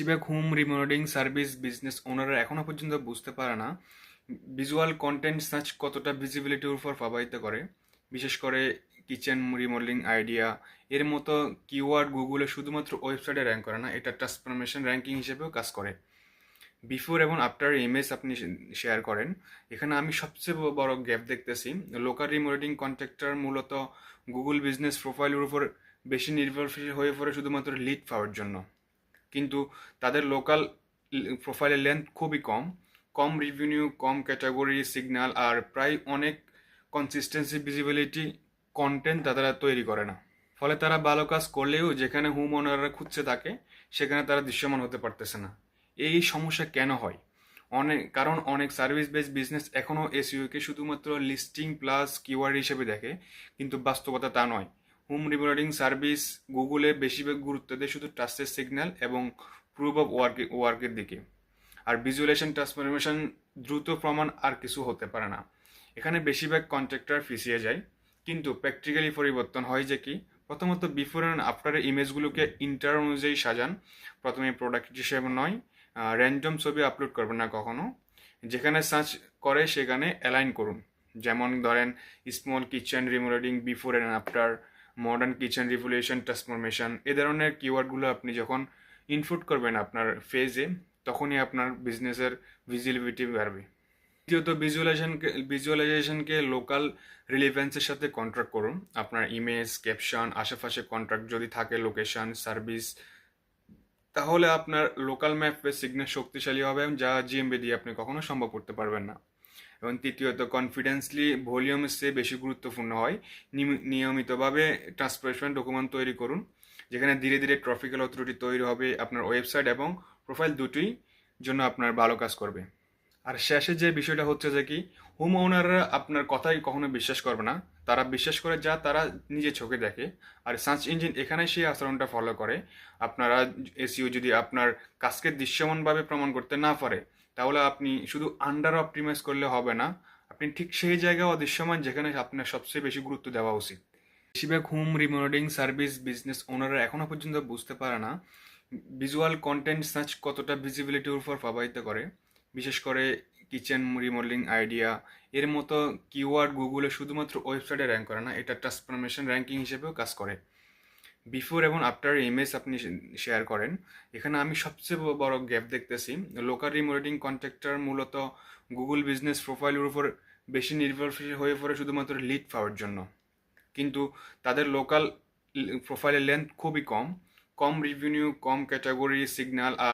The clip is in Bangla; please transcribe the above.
বেশিরভাগ হোম রিমোডেলিং সার্ভিস বিজনেস ওনাররা এখনো পর্যন্ত বুঝতে পারে না ভিজুয়াল কন্টেন্ট সার্চ কতটা ভিজিবিলিটির উপর প্রভাবিত করে। বিশেষ করে কিচেন রিমোডেলিং আইডিয়া এর মতো কিওয়ার্ড গুগলে শুধুমাত্র ওয়েবসাইটে র্যাঙ্ক করে না, এটা ট্রান্সফরমেশন র্যাঙ্কিং হিসেবেও কাজ করে। বিফোর এবং আফটার ইমেজ আপনি শেয়ার করেন, এখানে আমি সবচেয়ে বড় গ্যাপ দেখতেছি। লোকাল রিমোডেলিং কন্ট্রাক্টর মূলত গুগল বিজনেস প্রোফাইলের উপর বেশি নির্ভরশীল হয়ে পড়ে শুধুমাত্র লিড পাওয়ার জন্য, কিন্তু তাদের লোকাল প্রোফাইলের লেন্থ খুবই কম, কম রিভিনিউ, কম ক্যাটাগরি সিগন্যাল আর প্রায় অনেক কনসিস্টেন্সি ভিজিবিলিটি কন্টেন্ট তারা তৈরি করে না। ফলে তারা ভালো কাজ করলেও যেখানে হোম ওনাররা খুঁজছে থাকে সেখানে তারা দৃশ্যমান হতে পারতেছে না। এই সমস্যা কেন হয়? কারণ অনেক সার্ভিস বেস বিজনেস এখনও এসইওকে শুধুমাত্র লিস্টিং প্লাস কিওয়ার্ড হিসেবে দেখে, কিন্তু বাস্তবতা তা নয়। হোম রিমোডেলিং সার্ভিস গুগলে বেশিরভাগ গুরুত্ব দেয় শুধু ট্রাস্টেড সিগন্যাল এবং প্রুফ অফ ওয়ার্কের দিকে, আর ভিজুয়ালাইজেশন ট্রান্সফরমেশন দ্রুত প্রমাণ আর কিছু হতে পারে না। এখানে বেশিরভাগ কন্ট্রাক্টর ফিসিয়ে যায়, কিন্তু প্র্যাকটিক্যালি পরিবর্তন হয় যে কি, প্রথমত বিফোর অ্যান্ড আফটারের ইমেজগুলোকে ইন্টার অনুযায়ী সাজান। প্রথমে প্রোডাক্ট হিসেবে নয়, র্যান্ডম ছবি আপলোড করবেন না কখনো। যেখানে সার্চ করে সেখানে অ্যালাইন করুন। যেমন ধরেন small kitchen remodelling before and after, modern kitchen revolution transformation, এ ধরনের কিওয়ার্ডগুলো আপনি যখন ইনপুট করবেন আপনার ফেজে, তখনই আপনার বিজনেসের ভিজিবিলিটি বাড়বে। দ্বিতীয়ত ভিজুয়ালাইজেশনকে লোকাল রিলেভেন্সের সাথে কন্ট্রাক্ট করুন। আপনার ইমেজ, ক্যাপশন, আশেপাশে কন্ট্রাক্ট যদি থাকে, লোকেশন, সার্ভিস, তাহলে আপনার লোকাল ম্যাপে সিগন্যাল শক্তিশালী হবে, যা জিএমবি দিয়ে আপনি কখনো সম্ভব করতে পারবেন না। এবং তৃতীয়ত কনফিডেন্সলি ভলিউমের চেয়ে বেশি গুরুত্বপূর্ণ হয় নিয়মিতভাবে ট্রান্সপারেন্ট ডকুমেন্ট তৈরি করুন, যেখানে ধীরে ধীরে ট্রাফিক্যাল অথরিটি তৈরি হবে আপনার ওয়েবসাইট এবং প্রোফাইল দুটোই জন্য আপনার ভালো কাজ করবে। আর শেষে যে বিষয়টা হচ্ছে যে কি, হোম ওনাররা আপনার কথাই কখনো বিশ্বাস করবে না, তারা বিশ্বাস করে যা তারা নিজে চোখে দেখে। আর সার্চ ইঞ্জিন এখানে সেই আচরণটা ফলো করে। আপনারা এসইও যদি আপনার কাজকে দৃশ্যমানভাবে প্রমাণ করতে না পারে, তাহলে আপনি শুধু আন্ডার অপটিমাইজ করলে হবে না, আপনি ঠিক সেই জায়গায় অদৃশ্যমান যেখানে আপনার সবচেয়ে বেশি গুরুত্ব দেওয়া উচিত। বেশিরভাগ হোম রিমোডেলিং সার্ভিস বিজনেস ওনাররা এখনো পর্যন্ত বুঝতে পারে না ভিজুয়াল কন্টেন্ট সার্চ কতটা ভিজিবিলিটির উপর প্রভাবিত করে। বিশেষ করে কিচেন রিমোডেলিং আইডিয়া এর মতো কিওয়ার্ড গুগলে শুধুমাত্র ওয়েবসাইটে র্যাঙ্ক করে না, এটা ট্রান্সফরমেশন র্যাঙ্কিং হিসেবেও কাজ করে। বিফোর এবং আফটার ইমেজ আপনি শেয়ার করেন, এখানে আমি সবচেয়ে বড় গ্যাপ দেখতেছি। লোকাল রিমোডেলিং কন্ট্রাক্টর মূলত গুগল বিজনেস প্রোফাইলের উপর বেশি নির্ভরশীল হয়ে পড়ে শুধুমাত্র লিড পাওয়ার জন্য, কিন্তু তাদের লোকাল প্রোফাইলের লেন্থ খুবই কম, কম রিভিনিউ, কম ক্যাটাগরি সিগন্যাল আর